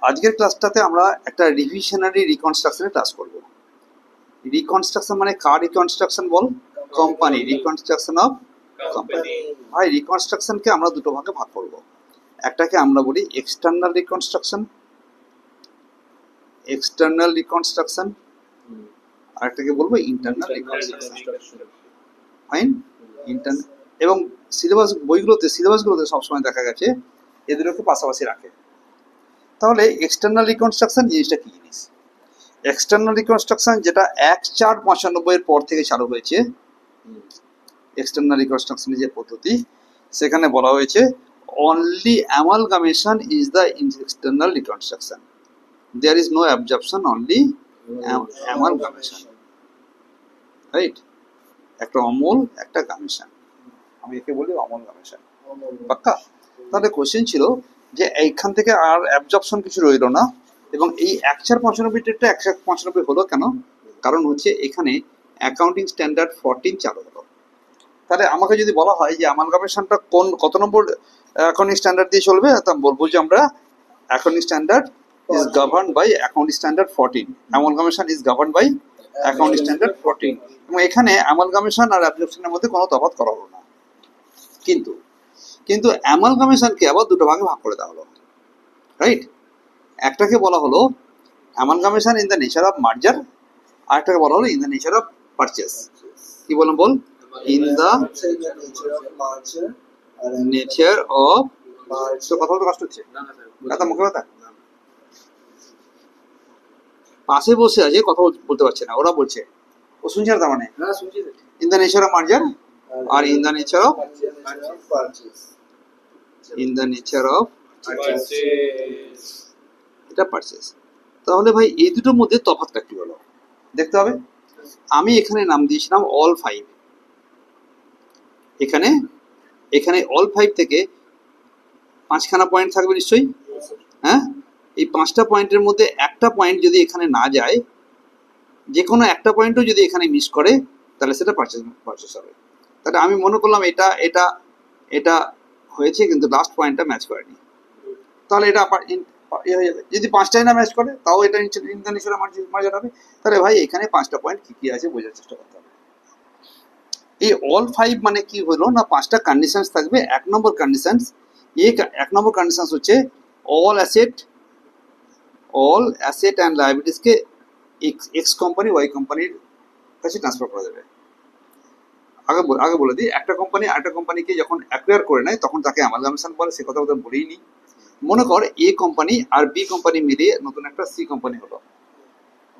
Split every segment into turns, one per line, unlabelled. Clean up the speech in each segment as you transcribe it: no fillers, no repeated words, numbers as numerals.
আজকের ক্লাসটাতে আমরা একটা রিভিশনারি রিকনস্ট্রাকশনের ক্লাস করব। রিকনস্ট্রাকশন মানে কার রিকনস্ট্রাকশন বল? Company reconstruction of company. ভাই রিকনস্ট্রাকশনকে আমরা দুটো ভাগে ভাগ করব। একটাকে আমরা বলি এক্সটার্নাল রিকনস্ট্রাকশন, আর একটাকে বলবো ইন্টারনাল রিকনস্ট্রাকশন। ফাইন। ইন্টারনাল এবং সিলেবাসগুলোতে সবসময় দেখা গেছে এদেরকে পাশাপাশি রাখে। তাহলে এক্সটার্নাল রিকনস্ট্রাকশন জিনিসটা কি জিনিস? এক্সটার্নাল রিকনস্ট্রাকশন যেটা 1495 পর থেকে চালু হয়েছে, এক্সটার্নাল রিকনস্ট্রাকশনের যে পদ্ধতি, সেখানে বলা হয়েছে only amalgamation is the external reconstruction, there is no absorption, only amalgamation. Right? একটা অমল, একটা গামেশন, আমি একে বলি অমলগামেশন। পাক্কা? তাহলে কোশ্চেন ছিল যে এইখান থেকে আর অ্যাবজর্পশন কিছু রইল না, এবং এই 1495টা 1495 হলো কেন? কারণ হচ্ছে এখানে অ্যাকাউন্টিং স্ট্যান্ডার্ড 14 চালু হলো। তাহলে আমাকে যদি বলা হয় যে অ্যামালগামেশনটা কত নম্বর অ্যাকাউন্টিং স্ট্যান্ডার্ড দিয়ে চলবে, তা বলবো যে আমরা accounting standard is governed by accounting standard 14, amalgamation is governed by accounting standard 14। এবং এখানে অ্যামালগামেশন আর অ্যাবজর্পশনের মধ্যে কোনো তফাৎ করা হলো না। কিন্তু অ্যামালগামেশনকে আবার দুটো ভাগে ভাগ করে দেওয়া হলো। রাইট? একটাকে বলা হলো amalgamation in the nature of merger, আর একটাকে বলা হলো in the nature of purchase. কি বললাম বল? In the nature of. তো কথা বলতে কষ্ট হচ্ছে? কথা মুখে কথা পাশে বসে আছে, কথা বলতে পারছে না, ওরা বলছে। ও শুনছে না? তার মানে in the nature of merger আর ইন দ্য নেচার অফ এটা পারচেস। তাহলে ভাই এই দুটোর মধ্যে তফাৎটা কি হলো দেখতে হবে। আমি এখানে নাম দিয়েছিলাম অল 5। এখানে অল 5 থেকে 5খানা পয়েন্ট থাকবে নিশ্চয়ই। হ্যাঁ, এই 5টা পয়েন্টের মধ্যে একটা পয়েন্ট যদি এখানে না যায়, যে কোনো একটা পয়েন্টও যদি এখানে মিস করে, তাহলে সেটা পারচেস হবে। তাহলে আমি মনে করলাম এটা এটা এটা হয়েছে, কিন্তু লাস্ট পয়েন্টটা ম্যাচ করেনি, তাহলে এটা হয়ে যাবে। যদি 5টাই না ম্যাচ করে, তাও এটা ইন্টারন্যাশনাল মার্জার হবে। তাহলে ভাই এখানে 5টা পয়েন্ট কি কি আছে বোঝার চেষ্টা করতে হবে। এই অল 5 মানে কি হলো না, 5টা কন্ডিশনস থাকবে। এক নম্বর কন্ডিশনস হচ্ছে অল অ্যাসেট অ্যান্ড লায়াবিলিটিসকে এক্স কোম্পানি ওয়াই কোম্পানির কাছে ট্রান্সফার করা যাবে। আগে বলে দিই, একটা কোম্পানিকে যখন অ্যাকোয়ার করে নেয় তখন তাকে অ্যামালগামেশন বলে। সে কথা বলেই নি। মনে কর a company R B company মিলিয়ে নতুন একটা সি কোম্পানি হলো।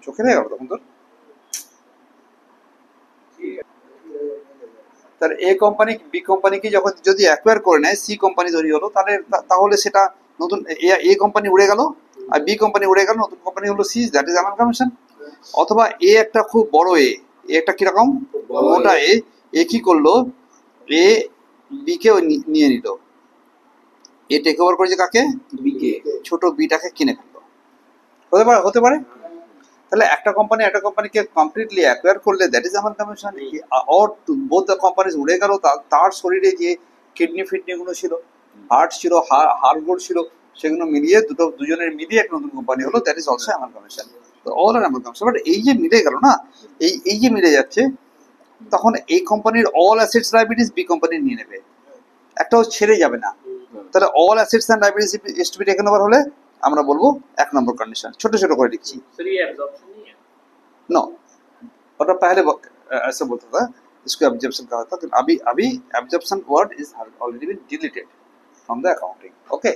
চোখে দেখা গেল তখন তোর? তার এ কোম্পানি বি কোম্পানিকে যদি অ্যাকোয়ার করে নেয়, সি কোম্পানি তৈরি হলো, তাহলে সেটা নতুন এ কোম্পানি উড়ে গেল আর বি কোম্পানি উড়ে গেল, নতুন কোম্পানি হলো সি, দ্যাট ইজ অ্যামালগামেশন। অথবা এ একটা খুব বড় একটা কিরকম মোটা এ কি করলো, এ বি কে নিয়ে নিল। এ টেক ওভার করেছে কাকে? বিকে। ছোট বিটাকে কিনে ফেললো। হতে পারে। তাহলে একটা কোম্পানিকে কমপ্লিটলি অ্যাকোয়ার করলে that is amalgamation. Or both the companies উড়ে গেল, তার শরীরে যে কিডনি গুলো ছিল, হার্ট ছিল, হাড়গোড় ছিল, সেগুলো মিলিয়ে দুজনের মিলিয়ে একটা নতুন কোম্পানি হলো, that is also amalgamation. All are amalgamation. But এই যে মিলে গেল না, এই যে মিলে যাচ্ছে, তখন এই কোম্পানির all assets liabilities B company নিয়ে নেবে, একটাও ছেড়ে যাবে না। তাহলে all assets and liabilities is to be taken over হলে আমরা বলবো 1 নম্বর কন্ডিশন। ছোট করে লিখছি। नो, और पहले ऐसा बोलता था, इसको एब्जॉर्प्शन कहा था, तो अभी absorption word is already been deleted from the accounting. Okay,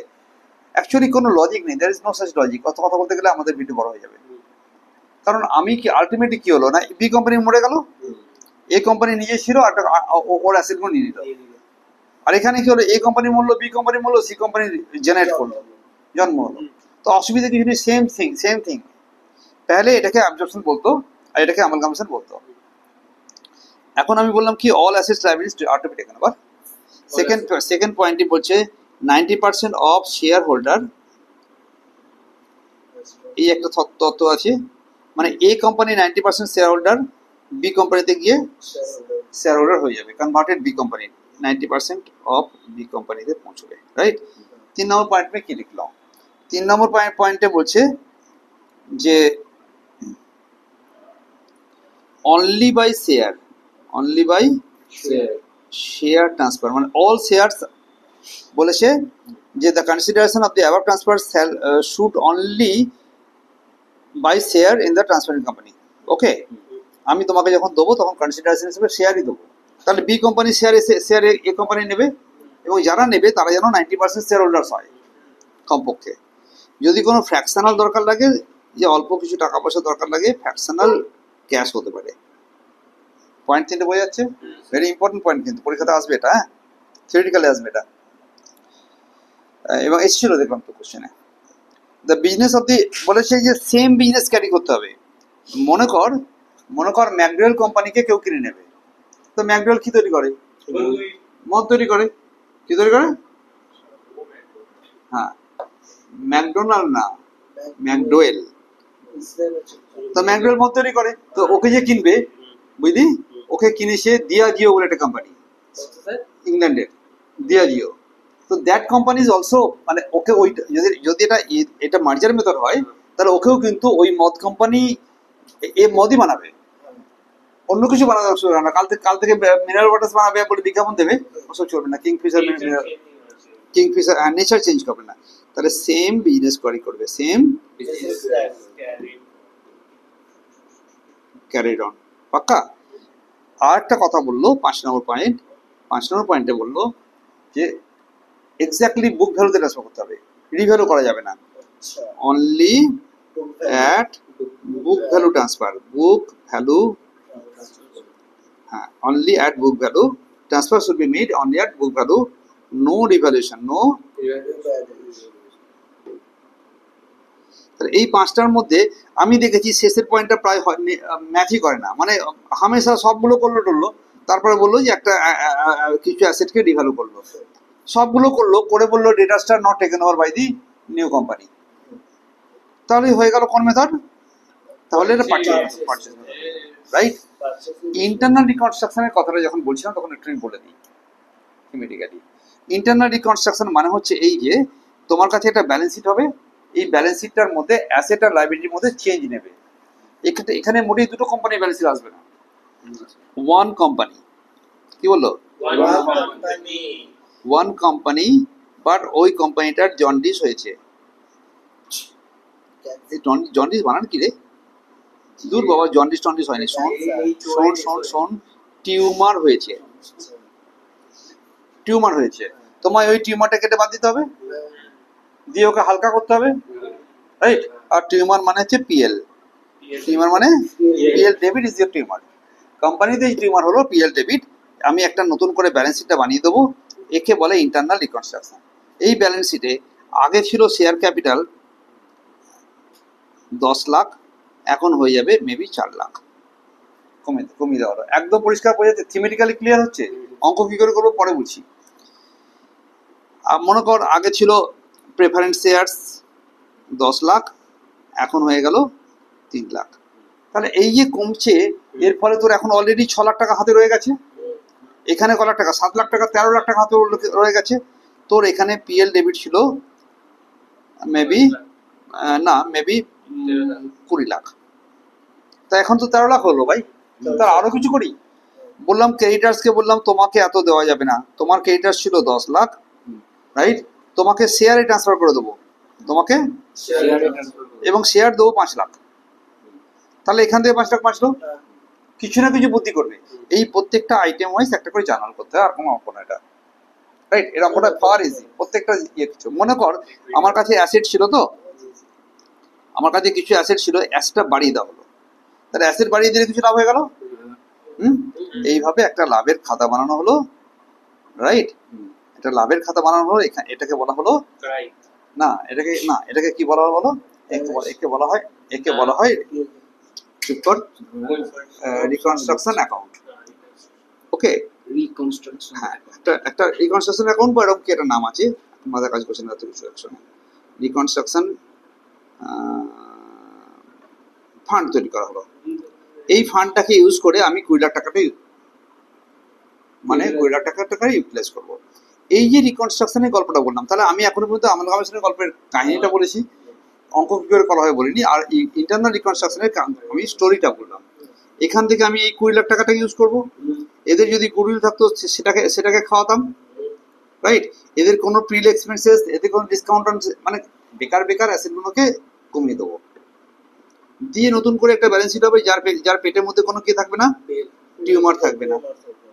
actually কোনো লজিক নেই, there is no such logic. কথা বলতে গেলে আমাদের ভিডিও বড় হয়ে যাবে। কারণ আমি কি আলটিমেটলি কি হলো না, বি কোম্পানি মরে গেল, এ কোম্পানি নিজে ছিল, ওর অ্যাসেটগুলো নিয়ে নিল। আর এখানে কি হলো, এ কোম্পানি মরলো, বি কোম্পানি মরলো, সি কোম্পানি জেনারেট করলো, জন্ম হলো। তো অসুবিধা কিছু নেই, সেম থিং। पहले এটাকে অ্যাবজর্পশন বলতো আর এটাকে অ্যামালগামেশন বলতো। এখন আমি বললাম কি all assets liabilities are to be taken over. Second পয়েন্টটি বলছে 90% অফ শেয়ার হোল্ডার। এই একটা তত্ত্ব আছে, মানে A company 90% shareholder, B কোম্পানিতে গিয়ে শেয়ার হোল্ডার হয়ে যাবে, converted B company 90% of B কোম্পানিতে পৌঁছবে। রাইট? 3 নম্বর পয়েন্ট में কি লিখলাম, 3 নম্বর পয়েন্টে বলছে যে অনলি বাই শেয়ার ট্রান্সফার, মানে অল শেয়ারস বলেছে যে the consideration of the above transfer should only by share in the transferring company. Okay, আমি তোমাকে যখন দেবো তখন কনসিডারেশন হিসেবে শেয়ারই দেবো। তাহলে B company share a company নেবে, এবং যারা নেবে তারা যেন 90% শেয়ার হোল্ডার্স হয় কমপক্ষে। যদি কোনো ফ্র্যাকশনাল দরকার লাগে, যে অল্প কিছু টাকা পয়সা দরকার লাগে, ফ্র্যাকশনাল ক্যাশ হতে পারে। পয়েন্ট 3 বোঝা যাচ্ছে? ভেরি ইম্পর্টেন্ট পয়েন্ট, কিন্তু পরীক্ষাতে আসবে এটা, হ্যাঁ, থিওরিটিক্যালি আসবে এটা, এবং এসেছিল দেখলাম তো কোশ্চেনে। দ্য বিজনেস অফ দি বলেছে যে সেম বিজনেস ক্যারি করতে হবে। মনে কর ম্যাকডোয়েল কোম্পানিকে কেউ কিনে নেবে, তো ম্যাকডোয়েল কি তৈরি করে? মদ তৈরি করে। কি তৈরি করে? হ্যাঁ, ম্যাকডোনাল্ড না, ম্যাকডোয়েল। তো ম্যাকডোয়েল মদ তৈরি করে, তো ওকে যে কিনবে, বুঝলি, ওকে কিনেছে দিয়াজিও বলে একটা কোম্পানি, ইংল্যান্ডের দিয়াজিও। তো দ্যাট কোম্পানি ইজ অলসো, মানে ওকে ওই যদি এটা মার্জার মেথড হয়, তাহলে ওকেও কিন্তু ওই মদ কোম্পানি এ মদই বানাবে, অন্য কিছু বানাবে না। কাল থেকে মিনারেল ওয়াটার বানাবে বলে বিজ্ঞাপন দেবে, ওসব চলবে না। কিংফিশার নেচার চেঞ্জ করবে না। তাহলে সেম বিজনেস করবে, সেম ক্যারিড অন, পাক্কা। আর একটা কথা বললো 5 নম্বর পয়েন্টে বললো যে এক্স্যাক্টলি বুক ভ্যালুতে ট্রান্সফার করতে হবে, রিভ্যালু করা যাবে না। Only at book value transfer, book value, হ্যাঁ, only at book value transfer should be made only at book value, no revaluation, no. এই 5টার মধ্যে আমি দেখেছি শেষের পয়েন্টটা প্রায় ম্যাচই করে না, মানে হামেশা সবগুলো করলো, তারপরে বললো যে একটা কিছু অ্যাসেটকে রিভ্যালু করলো, সবগুলো করে বললো ডেটাসটা not taken over by the new company. তাহলে হয়ে গেল কোন মেথড? তাহলে এটা পারচেজ, রাইট? ইন্টারনাল রিকনস্ট্রাকশনের কথাটা যখন বলছিলাম তখন একটু বলে দিই ইমিডিয়েটলি। ইন্টারনাল রিকনস্ট্রাকশন মানে হচ্ছে এই যে তোমার কাছে একটা ব্যালেন্স শিট হবে, এই ব্যালেন্স শিটটার মধ্যে অ্যাসেট আর লাইবিলিটির মধ্যে চেঞ্জ নেবে। এখানে মোটেই দুটো কোম্পানির ব্যালেন্স শিট আসবে না, ওয়ান কোম্পানি। কি বললো? ওয়ান কোম্পানি, বাট ওই কোম্পানিটার জন্ডিস হয়েছে। জন্ডিস বানান কি রে? দূর বাবা, জন্ডিস টন্ডিস হয়নি, শোন, টিউমার হয়েছে। তোমায় ওই টিউমারটা কেটে বাদ দিতে হবে, দিয়ে ওকে হালকা করতে হবে, রাইট? আর টিউমার মানে হচ্ছে পিএল, টিউমার মানে PL debit is your tumour. কোম্পানিতে এই টিউমার হলো পিএল ডেবিট। আমি একটা নতুন করে ব্যালেন্স শিটটা বানিয়ে দেবো, একে বলে ইন্টারনাল রিকনস্ট্রাকশন। এই ব্যালেন্স শিটে আগে ছিল শেয়ার ক্যাপিটাল 10 লাখ, এখন হয়ে যাবে মেবি 4 লাখ, কমিয়ে দেওয়া হলো। একদম পরিষ্কার বোঝা যাচ্ছে, থিমেটিক্যালি ক্লিয়ার হচ্ছে। অঙ্ক কি করে করবো পরে বলছি। মনে কর আগে ছিল প্রেফারেন্স শেয়ার্স 10 লাখ, এখন হয়ে গেল 3 লাখ। তাহলে এই যে কমছে, এর ফলে তোর এখন অলরেডি 6 লাখ টাকা হাতে রয়ে গেছে। এখানে ক লাখ টাকা? 7 লাখ টাকা, 13 লাখ টাকা হাতে রয়ে গেছে। তোর এখানে পিএল ডেবিট ছিল মেবি 20 লাখ, তা এখন তো 13 লাখ হলো ভাই। তার আরো কিছু করি, বললাম ক্রেডিটার্সকে, বললাম তোমাকে এত দেওয়া যাবে না, তোমার ক্রেডিটার্স ছিল 10 লাখ, রাইট? তোমাকে শেয়ারে ট্রান্সফার করে দেবো, তোমাকে এবং শেয়ার দেবো 5 লাখ। তাহলে এখান থেকে 5 লাখ বাঁচলো। কিছু না কিছু বুদ্ধি করবে, এই প্রত্যেকটা আইটেম ওয়াইজ একটা করে জার্নাল করতে হয়, আর কোনো অঙ্ক না এটা, রাইট? এর অঙ্কটা ফার ইজি, প্রত্যেকটা কিছু। মনে কর আমার কাছে অ্যাসেট ছিল, তো আমার কাছে কিছু অ্যাসেট ছিল, অ্যাসেটটা বাড়িয়ে দেওয়া হলো, তাহলে অ্যাসেট বাড়িয়ে দিলে কিছু লাভ হয়ে গেল। এইভাবে একটা লাভের খাতা বানানো হলো, রাইট? এটা লাভের খাতা বানানো হলো। এটাকে বলা হলো এটাকে কি বলা হলো? একে বলা হয় রিকনস্ট্রাকশন অ্যাকাউন্ট। ওকে, রিকনস্ট্রাকশন, হ্যাঁ, একটা রিকনস্ট্রাকশন অ্যাকাউন্ট বা এরকম কি একটা নাম আছে, মাথায় কাজ করছে না এত কিছু একসঙ্গে। রিকনস্ট্রাকশন ফান্ড তৈরি করা হলো। এই ফান্ডটাকে ইউজ করে আমি 20 লাখ টাকাটাই, মানে 20 লাখ টাকাটাই ইউটিলাইজ করবো। এই যে রিকনস্ট্রাকশনের গল্পটা বললাম, তাহলে আমি এখনো পর্যন্ত আমালগামেশনের গল্পের কাহিনীটা বলেছি, অঙ্ক কি করে করা হয় বলিনি, আর ইন্টারনাল রিকনস্ট্রাকশনের আমি স্টোরিটা বললাম। এখান থেকে আমি এই 20 লাখ টাকাটা ইউজ করব। এদের যদি গুডউইল থাকতো সেটাকে খাওয়াতাম, রাইট। এদের কোনো প্রিল এক্সপেন্সেস, এদের কোনো ডিসকাউন্ট, মানে বেকার অ্যাসেটগুলোকে কমিয়ে দেবো, দিয়ে নতুন করে একটা ব্যালেন্স শিট হবে যার পেটের মধ্যে কোনো কি থাকবে না, টিউমার থাকবে না,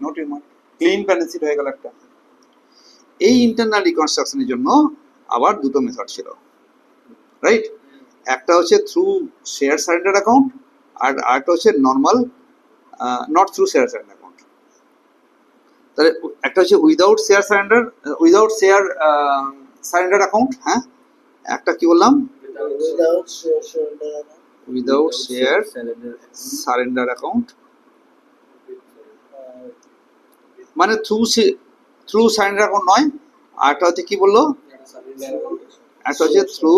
no tumour, clean balance sheet হয়ে গেল একটা। এই ইন্টারনাল রিকনস্ট্রাকশনের জন্য আবার দুটো মেথড ছিল, রাইট। একটা হচ্ছে থ্রু শেয়ার সারেন্ডার অ্যাকাউন্ট, আর আরেকটা হচ্ছে normal not through share surrender account. তাহলে একটা হচ্ছে উইদাউট শেয়ার সারেন্ডার অ্যাকাউন্ট, হ্যাঁ। একটা কি বললাম, উইদাউট শেয়ার সারেন্ডার অ্যাকাউন্ট, মানে থ্রু সারেন্ডার অ্যাকাউন্ট নয়। আর একটা হচ্ছে কি বললো, একটা হচ্ছে থ্রু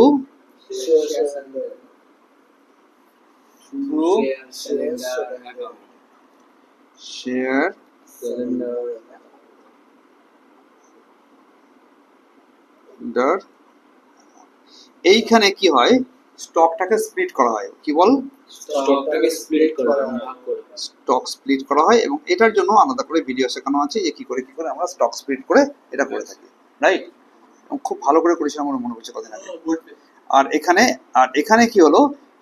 শেয়ার। এইখানে কি হয়, স্টকটাকে স্প্লিট করা হয়, কি বল, স্টক স্প্লিট করা হয়, এবং এটার জন্য আলাদা করে ভিডিও শেখানো আছে যে কি করে আমরা স্টক স্প্লিট করে এটা করে থাকি, রাইট। খুব ভালো করে করেছিলাম আমার মনে হচ্ছে কদিন আগে। আর এখানে কি হলো,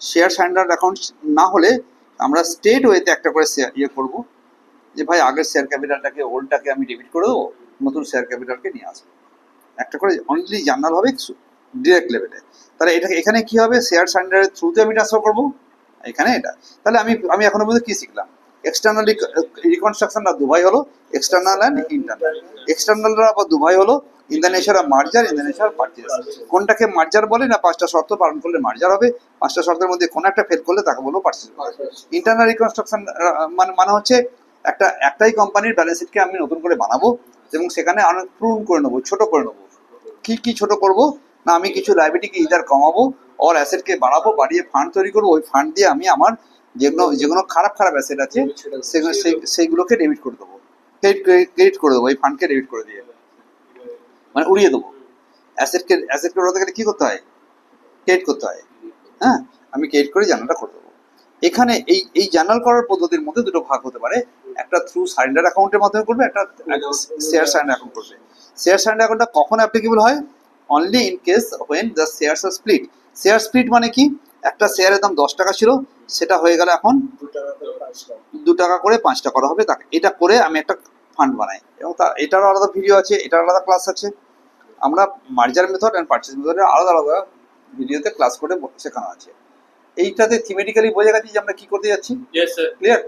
শেয়ার সারেন্ডার অ্যাকাউন্ট না হলে আমরা স্টেট ওয়েতে একটা করে ইয়ে করবো, যে ভাই আগের শেয়ার ক্যাপিটালটাকে ওল্ডটাকে আমি ডেবিট করে দেবো, নতুন শেয়ার ক্যাপিটালকে নিয়ে আসবো, একটা করে অনলি জার্নাল হবে ডিরেক্ট লেভেলে। তাহলে এখানে কি হবে, শেয়ার সারেন্ডারের থ্রুতে আমি ট্রান্সফার করবো এখানে এটা। তাহলে আমি এখনো পর্যন্ত কি শিখলাম, এক্সটার্নাল রিকনস্ট্রাকশনটা দুভাই হলো, এক্সটার্নাল অ্যান্ড ইন্টারনাল। এক্সটার্নালরা আবার দুভাই হলো, in the nature of merger, in the nature of purchase. কোনটাকে মার্জার বলে না, 5টা শর্ত পালন করলে মার্জার হবে, 5টা শর্তের মধ্যে কোনো একটা ফেল করলে তাকে বলবো পারচেজ। ইন্টারনাল রিকনস্ট্রাকশন মানে হচ্ছে একটাই কোম্পানির ব্যালেন্স শিটকে আমি নতুন করে বানাবো এবং সেখানে অনেক প্রুন করে নেবো, ছোট করে নেবো। কি ছোট করবো না, আমি কিছু লাইবিলিটিকে ইদার কমাবো আর অ্যাসেটকে বাড়াবো, বাড়িয়ে ফান্ড তৈরি করবো, ওই ফান্ড দিয়ে আমি আমার যেগুলো খারাপ অ্যাসেট আছে সেইগুলোকে ডেবিট করে দেবো, ক্রেডিট করে দেবো, এই ফান্ডকে ডেবিট করে দিয়ে মানে উড়িয়ে দেবো। অ্যাসেটকে উড়াতে গেলে কি করতে হয়, ক্রেডিট করতে হয়, হ্যাঁ। আমি ক্রেডিট করে জার্নালটা করে দেবো। এখানে এই জার্নাল করার পদ্ধতির মধ্যে দুটো ভাগ হতে পারে, একটা থ্রু সারেন্ডার অ্যাকাউন্টের মাধ্যমে করবে, একটা শেয়ার সারেন্ডার অ্যাকাউন্ট করবে। শেয়ার সারেন্ডার অ্যাকাউন্টটা কখন অ্যাপ্লিকেবল হয়, only in case when the shares are split. Share split মানে কি, একটা শেয়ারের দাম 10 টাকা ছিল, সেটা হয়ে গেল এখন 2 টাকা করে 5টা করা হবে। তাকে এটা করে আমি একটা ফান্ড বানাই, এবং এটারও আলাদা ভিডিও আছে, এটার আলাদা ক্লাস আছে। আমরা মার্জার মেথড অ্যান্ড পারচেজ মেথডের আলাদা ভিডিওতে ক্লাস করে শেখানো আছে। এইটাতে থিমেটিক্যালি বোঝা গেছে যে আমরা কি করতে যাচ্ছি, ক্লিয়ার।